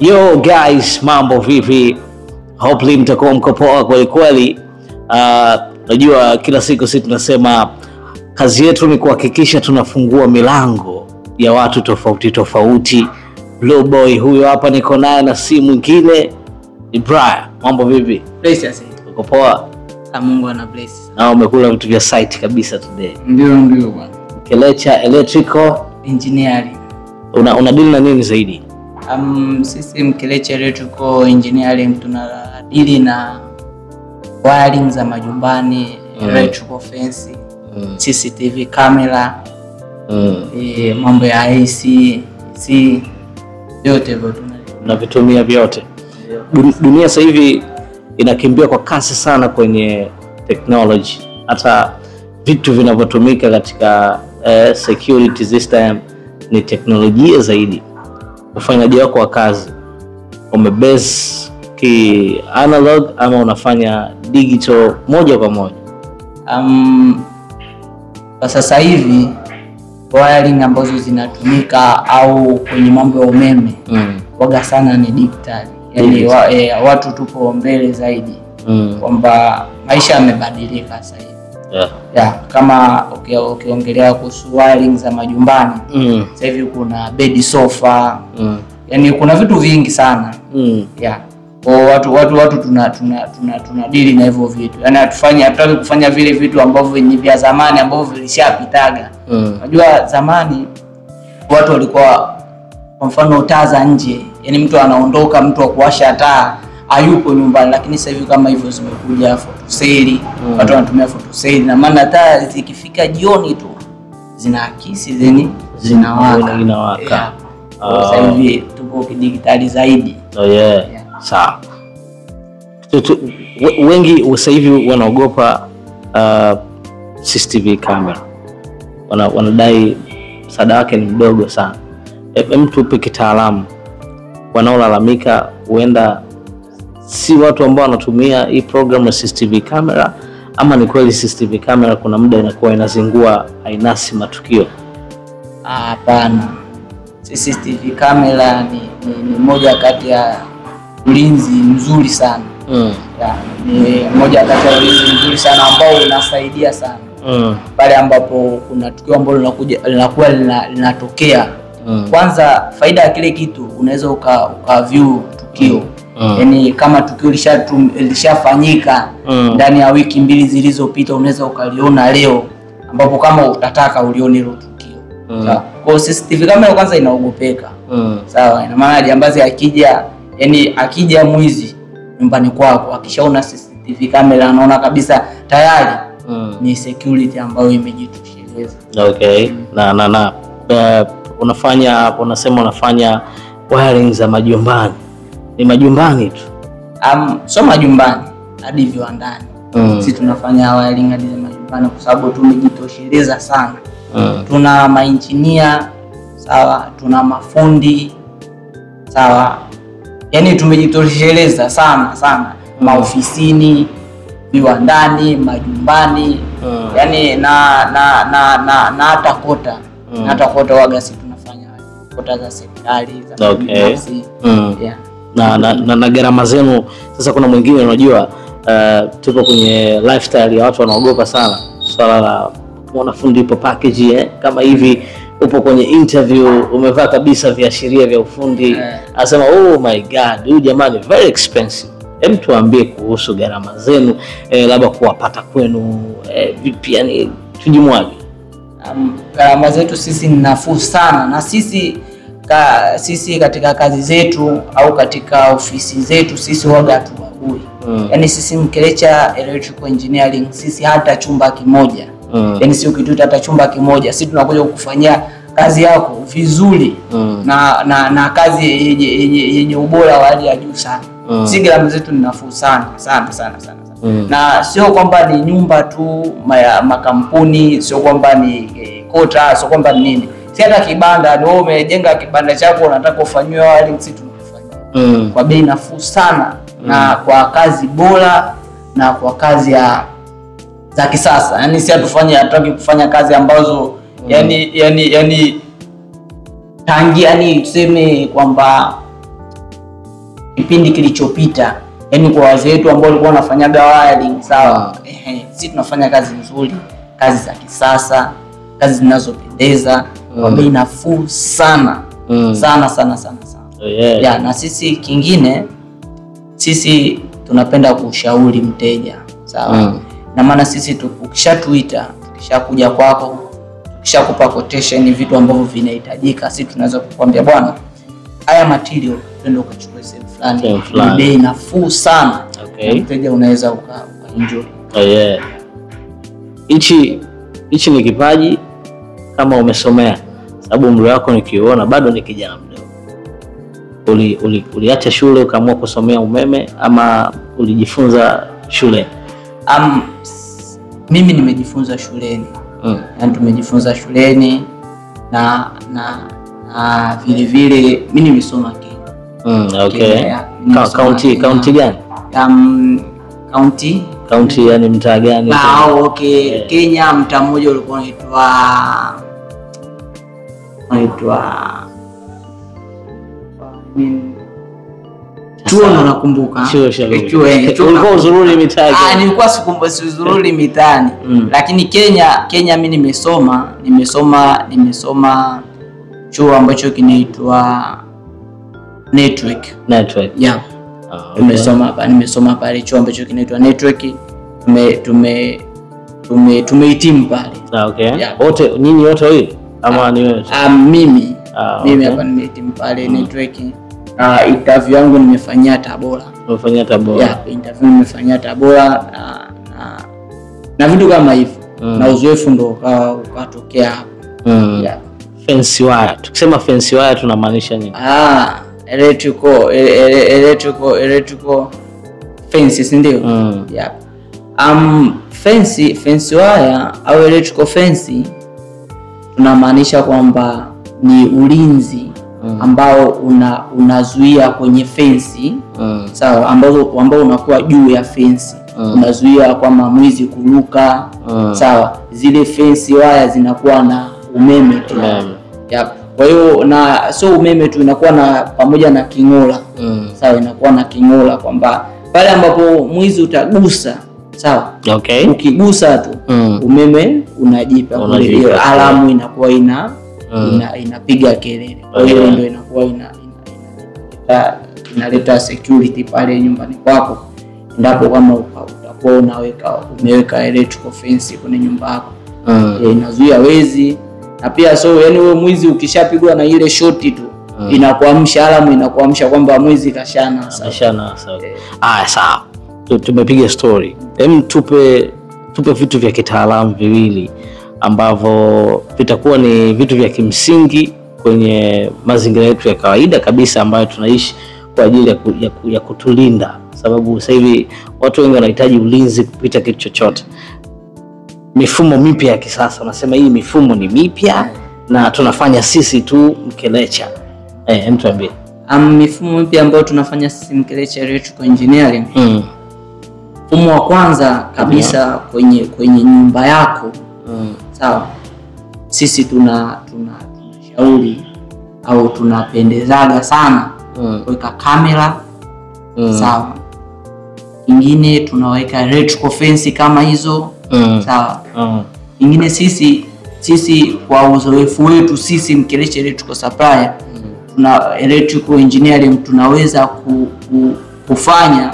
Yo guys, mambo vipi? Hopefully mtakuwa mko poa kweli kweli. Najua kila siku sisi tunasema kazi yetu ni kuhakikisha tunafungua milango ya watu tofauti tofauti. Blue Boy huyo hapa niko naye na si mwingine ni Brian. Mambo vipi? Bless you. Uko poa? Mungu ana bless. Na umekula vitu vya site kabisa today. Ndio bwana. Kelecha Electrical Engineering. Una deal na nini zaidi? Sisi Mkelecha Electrical Engineering tunadili na wiring za majumbani, electrical fence, CCTV camera, mambo ya AC, yote hivyo tunavitumia vyote. Dunia sasa hivi inakimbia kwa kasi sana kwenye technology. Hata vitu vinavyotumika katika security system ni teknolojia zaidi. Ufanyaji wako wa kazi umebase ki analog ama unafanya digital moja kwa moja? Kwa sasa hivi wiring ambazo zinatumika au kwenye mambo ya umeme waga sana ni digital. Yaani watu tupo mbele zaidi. Kwamba maisha yamebadilika sasa hivi. Kama ukiongelea kuhusu wiring za majumbani, sasa hivi kuna bed sofa, yani kuna vitu vingi sana. Kwa watu tunadili na hivyo vitu. Yani hatutaki kufanya vile vitu ambavyo ni vya zamani ambavyo vilishapitaga. Unajua zamani watu walikuwa kwa mfano taa za nje, yani mtu anaondoka, mtu wa kuwasha taa hayupo nyumbani, lakini sasa hivi kama hivyo zimekuja photoseli, watu wanatumia photoseli, na maana taa zikifika jioni tu zinaakisi zinawaka. Sasa hivi tupo kidigitali zaidi. Sawa. Wengi sasa hivi wanaogopa CCTV camera. Wanadai msaada wake ni mdogo sana. Mtu upe kitaalamu, wanaolalamika huenda si watu ambao wanatumia hii program ya CCTV camera, ama ni kweli CCTV camera kuna muda inakuwa inazingua ainasi matukio? Hapana. CCTV camera ni moja kati ya ulinzi mzuri sana. Ni moja kati ya ulinzi mzuri sana ambao unasaidia sana. Pale ambapo kuna tukio ambalo linakuwa linatokea. Kwanza faida ya kile kitu unaweza ukaview tukio. Yani kama tukio lishafanyika ndani ya wiki 2 zilizopita, unaweza ukaliona leo, ambapo kama utataka ulione hilo tukio. Sawa. Kwa CCTV camera kwanza inaogopeka. Sawa, ina maana jambazi akija mwizi nyumbani kwako, akishaona CCTV camera anaona kabisa tayari ni security ambayo imejitosheleza. Unafanya wiring za majumbani. Ni majumbani tu? So majumbani hadi viwandani. Sisi tunafanya wiring hadi za majumbani kwa sababu tumejitosheleza sana. Tuna maengineer, sawa, tuna mafundi, sawa. Yani tumejitosheleza sana maofisini, viwandani, majumbani, yani na hata kota. Hata kota waga sisi tunafanya kota za serikali, za binafsi. Na gharama zenu sasa, kuna mwingine unajua tupo kwenye lifestyle ya watu wanaogopa sana swala la mwanafundi ipo package kama hivi, upo kwenye interview umevaa kabisa viashiria vya ufundi, anasema oh my god, huyu jamani very expensive. Hem, tuambie kuhusu gharama zenu, labda kuwapata kwenu vipi, yani tujimwage. Gharama zetu sisi ni nafuu sana, na sisi katika kazi zetu au katika ofisi zetu sisi waga hatuagui. Yani sisi Mkelecha Electrical Engineering sisi hata chumba kimoja. Yani sio kitu hata chumba kimoja, sisi tunakuja kukufanyia kazi yako vizuri na kazi yenye ubora wa hali ya juu sana. Sisi gharama zetu ni nafuu sana. Na sio kwamba ni nyumba tu, makampuni, sio kwamba ni kota, sio kwamba ni nini. Si hata kibanda, ni wewe umejenga kibanda chako unataka ufanywe wiring, sisi tunakufanyia kwa bei nafuu sana, na kwa kazi bora na kwa kazi za kisasa. Yani si hatutaki kufanya kazi ambazo yani tangia, yani tuseme kwamba kipindi kilichopita, yani kwa wazee wetu ambao walikuwa wanafanyaga wiring, sawa, sisi tunafanya kazi nzuri, kazi za kisasa, kazi zinazopendeza kwa bei nafuu sana. Sana. Yeah, na sisi kingine, sisi tunapenda kushauri mteja, sawa. Na maana sisi ukishatuita, tukishakuja kwako, tukishakupa quotation vitu ambavyo vinahitajika, sisi tunaweza kukwambia bwana, haya material twende ukachukue sehemu fulani, bei nafuu sana. Mteja unaweza ukaenjoy. Hichi ni kipaji kama umesomea, sababu umri wako nikiona bado ni kijana mdogo. Uliacha shule ukaamua kusomea umeme ama ulijifunza shule? Mimi nimejifunza shuleni. Yani tumejifunza shuleni na vile vile mimi nimesoma Kenya. County gani? County yani mtaa gani? Kenya, mtaa mmoja ulikuwa unaitwa chuo, nakumbuka. Ulikuwa uzururi mitaani? Nilikuwa sikumbuki uzururi mitaani. Lakini Kenya mimi nimesoma chuo ambacho kinaitwa Network. Yeah. Nimesoma pale chuo ambacho kinaitwa Network. Tumehitimu pale. Yeah. Nyinyi wote wawili ama ni wewe? Mimi hapa nimehitimu pale Network. Interview yangu nimefanyia Tabora. Yeah, interview nimefanyia Tabora na vitu kama hivyo. Na uzoefu ndo ukatokea hapo. Yeah. Fancy wire. Tukisema fancy wire tunamaanisha nini? Electrical fancy, si ndio? Yeah. Fancy wire au electrical fancy tunamaanisha kwamba ni ulinzi ambao unazuia kwenye fence, sawa, ambao unakuwa juu ya fence, unazuia kwamba mwizi kuruka, sawa. Zile fence wire zinakuwa na umeme tu. Yep. Kwa hiyo na sio umeme tu, inakuwa na pamoja na kingola. Sawa, inakuwa na kingola kwamba pale ambapo mwizi utagusa, sawa, ukigusa tu umeme unajipa, ile alamu inakuwa inapiga kelele. Kwa hiyo ndio inakuwa inaleta security pale nyumbani kwako, ndipo kama utakuwa umeweka electrical fence kwenye nyumba yako. Inazuia wezi, na pia yani wewe mwizi ukishapigwa na ile shoti tu inakuamsha, alamu inakuamsha kwamba mwizi kashana. Sawa. Tumepiga story. Tupe vitu vya kitaalamu viwili ambavyo vitakuwa ni vitu vya kimsingi kwenye mazingira yetu ya kawaida kabisa ambayo tunaishi kwa ajili ya kutulinda, sababu sasa hivi watu wengi wanahitaji ulinzi kupita kitu chochote. Mifumo mipya ya kisasa, unasema hii mifumo ni mipya na tunafanya sisi tu Mkelecha. Tuambie. Mifumo mipya ambayo tunafanya sisi Mkelecha Electrical Engineering. Mfumo wa kwanza kabisa kwenye nyumba yako, sawa, sisi tunashauri au tunapendezaga sana kuweka kamera, sawa. Ingine tunaweka electrical fence kama hizo, sawa. Ingine sisi kwa uzoefu wetu sisi Mkelecha Electrical Supplier, tuna electrical engineering, tunaweza kufanya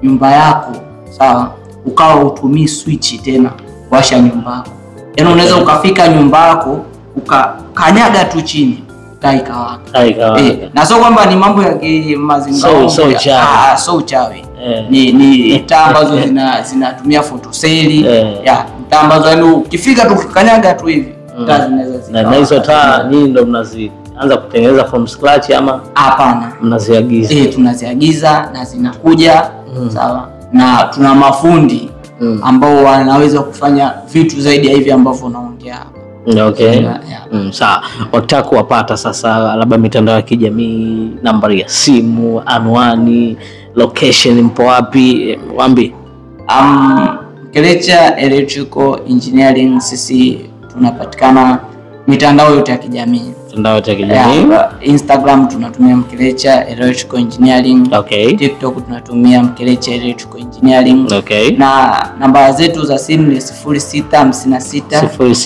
nyumba yako, sawa, ukawa utumii switch tena washa nyumba yako. Yaani unaweza ukafika nyumba yako ukanyaga tu chini taa ikawaka. Na sio kwamba ni mambo ya mazingira, so uchawi. Ni taa ambazo zinatumia photocell, taa ambazo yani ukifika tu ukanyaga tu hivi taa zinaweza na hizo taa nyinyi ndio mnazianza kutengeneza from scratch ama hapana? Mnaziagiza? Tunaziagiza na zinakuja, sawa, na tuna mafundi ambao wanaweza kufanya vitu zaidi ya hivi ambavyo unaongea hapa. Sawa. Wataka kuwapata sasa, labda mitandao ya kijamii, nambari ya simu, anwani, location, mpo wapi? Waambie. Mkelecha Electrical Engineering sisi tunapatikana mitandao yote ya kijamii, mitandao ya kijamii. Instagram tunatumia Mkelecha Electrical Engineering. Okay. TikTok tunatumia Mkelecha Electrical Engineering. Okay. Na namba zetu za simu ni 0656 93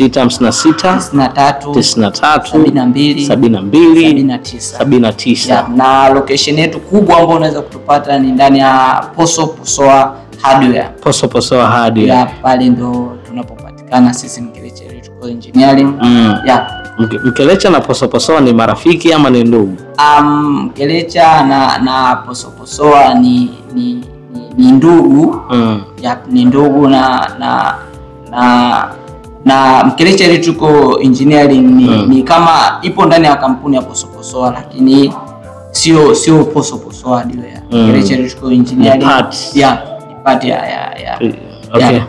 79. Na location yetu kubwa ambayo unaweza kutupata ni ndani ya Posoposoa Hardware. Posoposoa Hardware. Pale ndo tunapopatikana sisi Mkelecha Electrical Engineering. Mkelecha na Posoposoa ni marafiki ama ni ndugu? Mkelecha na Posoposoa ni ndugu. Ni ndugu na Mkelecha Electrical Engineering ni kama ipo ndani ya kampuni ya Posoposoa, lakini sio Posoposoa Hardware. Mkelecha Electrical Engineering part ya okay.